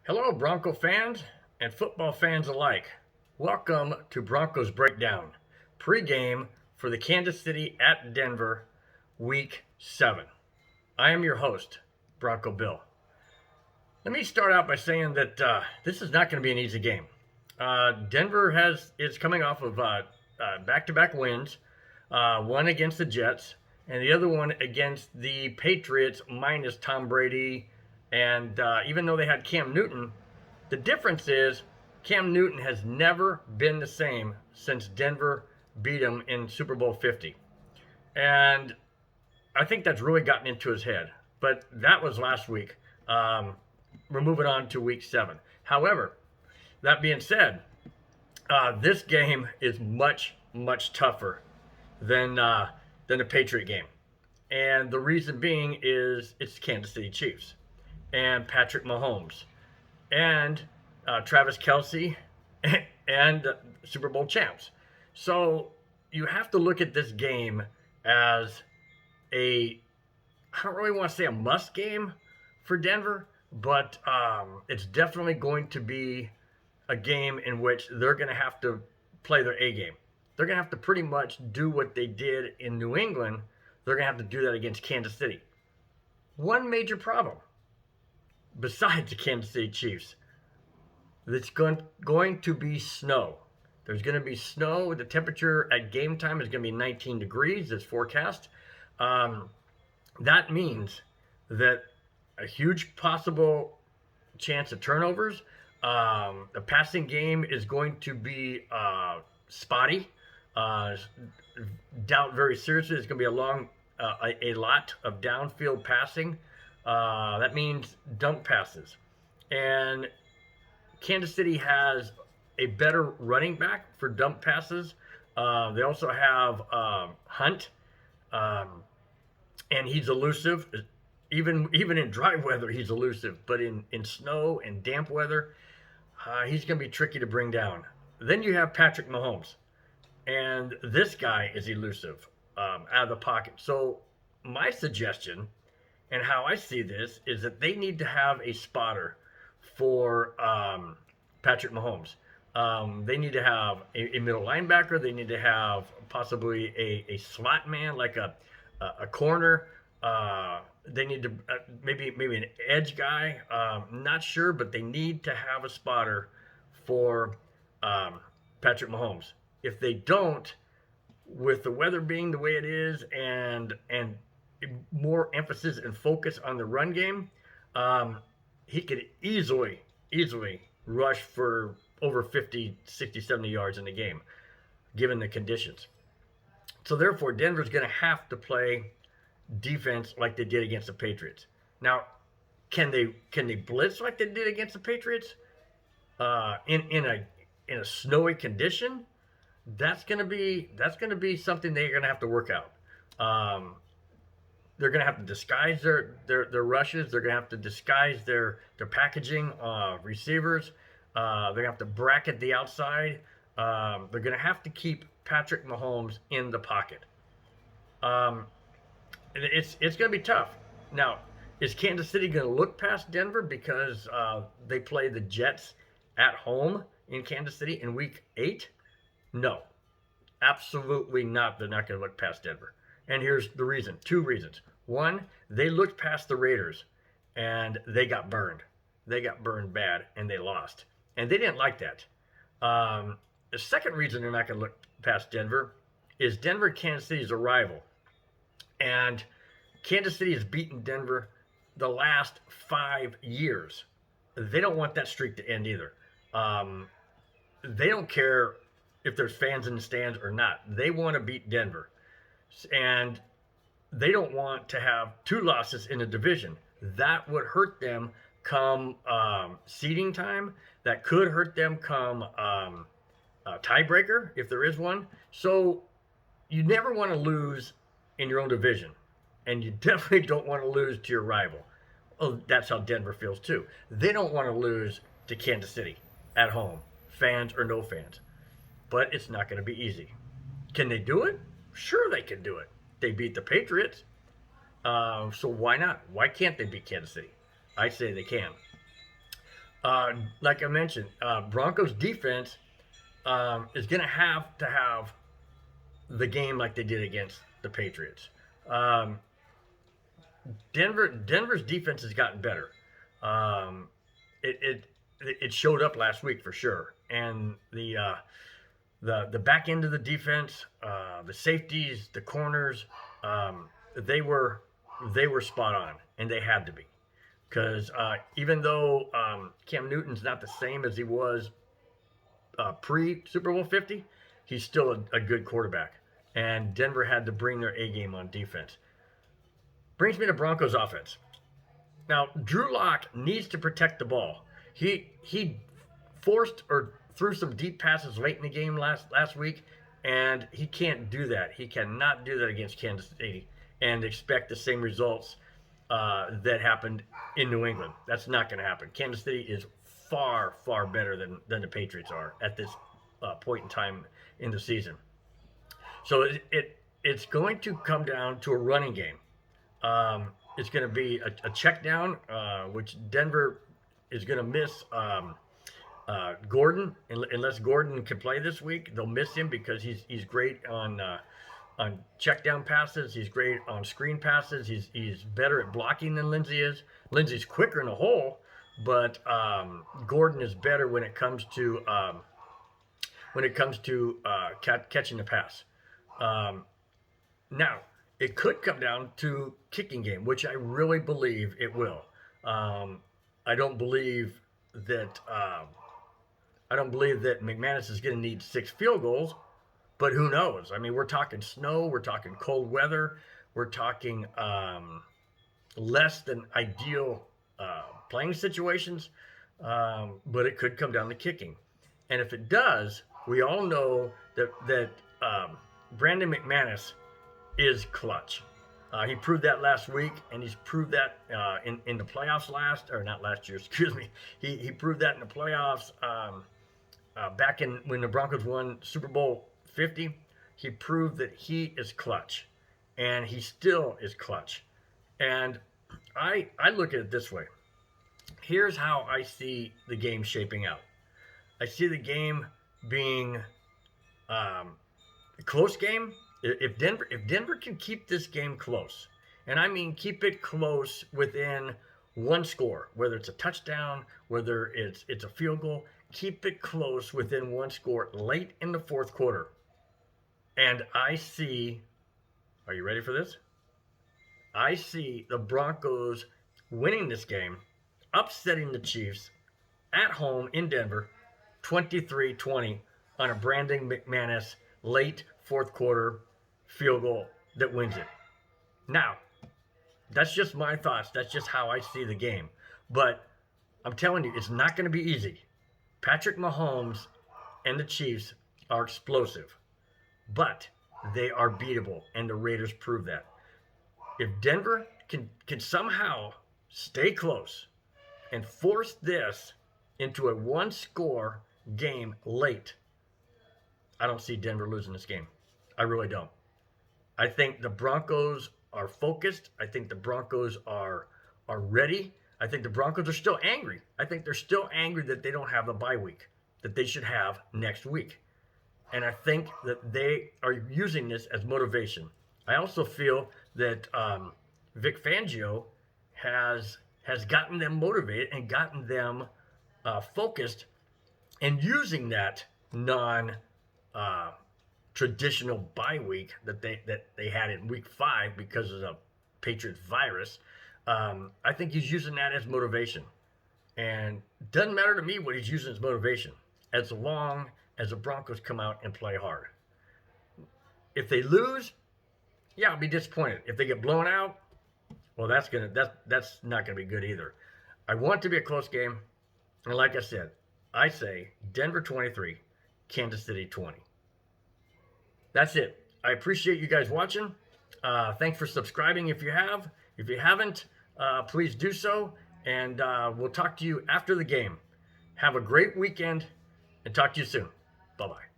Hello, Bronco fans and football fans alike. Welcome to Broncos Breakdown Pre-game for the Kansas City at Denver Week 7. I am your host, Bronco Bill. Let me start out by saying that this is not going to be an easy game. Denver is coming off of back-to-back wins, one against the Jets and the other one against the Patriots minus Tom Brady. And even though they had Cam Newton, the difference is Cam Newton has never been the same since Denver beat him in Super Bowl 50. And I think that's really gotten into his head. But that was last week. We're moving on to week 7. However, that being said, this game is much, much tougher than the Patriot game. And the reason being is it's Kansas City Chiefs and Patrick Mahomes and Travis Kelce and Super Bowl champs. So you have to look at this game as I don't really want to say a must game for Denver, but it's definitely going to be a game in which they're going to have to play their A game. They're going to have to pretty much do what they did in New England. They're going to have to do that against Kansas City. One major problem, besides the Kansas City Chiefs, it's going to be snow. There's going to be snow. The temperature at game time is going to be 19 degrees, this forecast. That means that a huge possible chance of turnovers. The passing game is going to be spotty. Doubt very seriously it's going to be a lot of downfield passing. That means dump passes. And Kansas City has a better running back for dump passes. They also have Hunt, and he's elusive. Even in dry weather, he's elusive. But in snow and damp weather, he's going to be tricky to bring down. Then you have Patrick Mahomes. And this guy is elusive out of the pocket. So my suggestion and how I see this is that they need to have a spotter for Patrick Mahomes. They need to have a middle linebacker. They need to have possibly a slot man, like a corner. They need to maybe an edge guy. Not sure, but they need to have a spotter for Patrick Mahomes. If they don't, with the weather being the way it is and more emphasis and focus on the run game, he could easily rush for over 50, 60, 70 yards in the game, given the conditions. So therefore, Denver's going to have to play defense like they did against the Patriots. Now, can they blitz like they did against the Patriots in a snowy condition? That's gonna be something they're gonna have to work out. They're gonna have to disguise their rushes. They're gonna have to disguise their packaging receivers. They're gonna have to bracket the outside. They're gonna have to keep Patrick Mahomes in the pocket. It's gonna be tough. Now, is Kansas City gonna look past Denver because they play the Jets at home in Kansas City in Week 8? No, absolutely not. They're not going to look past Denver. And here's the reason. 2 reasons. One, they looked past the Raiders and they got burned. They got burned bad and they lost. And they didn't like that. The second reason they're not going to look past Denver is Kansas City is a rival. And Kansas City has beaten Denver the last 5 years. They don't want that streak to end either. They don't care if there's fans in the stands or not. They want to beat Denver. And they don't want to have 2 losses in a division. That would hurt them come seeding time. That could hurt them come tiebreaker, if there is one. So you never want to lose in your own division. And you definitely don't want to lose to your rival. Oh, that's how Denver feels too. They don't want to lose to Kansas City at home, fans or no fans. But it's not going to be easy. Can they do it? Sure, they can do it. They beat the Patriots. So why not? Why can't they beat Kansas City? I say they can. Like I mentioned, Broncos defense is going to have the game like they did against the Patriots. Um, Denver's defense has gotten better. Um, it it showed up last week for sure, and the back end of the defense, the safeties, the corners, um, they were they were spot on, and they had to be because even though Cam Newton's not the same as he was pre Super Bowl 50, he's still a good quarterback, and Denver had to bring their A game on defense. Brings me to Broncos offense. Now, Drew Lock needs to protect the ball. He forced or threw some deep passes late in the game last week, and he can't do that. He cannot do that against Kansas City and expect the same results that happened in New England. That's not going to happen. Kansas City is far better than the Patriots are at this point in time in the season. So it's going to come down to a running game. It's going to be a check down, which Denver is going to miss Gordon. Unless Gordon can play this week, they'll miss him because he's great on check down passes. He's great on screen passes. He's better at blocking than Lindsey is. Lindsey's quicker in the hole, but Gordon is better when it comes to catching the pass. Now, it could come down to kicking game, which I really believe it will. I don't believe that McManus is going to need 6 field goals, but who knows? I mean, we're talking snow, we're talking cold weather, we're talking less than ideal playing situations, but it could come down to kicking. And if it does, we all know that Brandon McManus is clutch. He proved that last week, and he's proved that in the playoffs not last year, excuse me. He proved that in the playoffs back when the Broncos won Super Bowl 50. He proved that he is clutch, and he still is clutch. And I look at it this way. Here's how I see the game shaping out. I see the game being a close game. If Denver can keep this game close, and I mean keep it close within one score, whether it's a touchdown, whether it's a field goal, keep it close within one score late in the fourth quarter. And I see, are you ready for this? I see the Broncos winning this game, upsetting the Chiefs at home in Denver, 23-20 on a Brandon McManus late fourth quarter field goal that wins it. Now, that's just my thoughts. That's just how I see the game. But I'm telling you, it's not going to be easy. Patrick Mahomes and the Chiefs are explosive, but they are beatable, and the Raiders prove that. If Denver can somehow stay close and force this into a one-score game late, I don't see Denver losing this game. I really don't. I think the Broncos are focused. I think the Broncos are ready. I think the Broncos are still angry. I think they're still angry that they don't have a bye week that they should have next week. And I think that they are using this as motivation. I also feel that Vic Fangio has gotten them motivated and gotten them focused and using that traditional bye week that they had in week 5 because of the Patriots virus. I think he's using that as motivation. And it doesn't matter to me what he's using as motivation, as long as the Broncos come out and play hard. If they lose, yeah, I'll be disappointed. If they get blown out, well, that's not gonna be good either. I want it to be a close game, and like I said, I say Denver 23, Kansas City 20. That's it. I appreciate you guys watching. Thanks for subscribing if you have. If you haven't, please do so. And we'll talk to you after the game. Have a great weekend and talk to you soon. Bye-bye.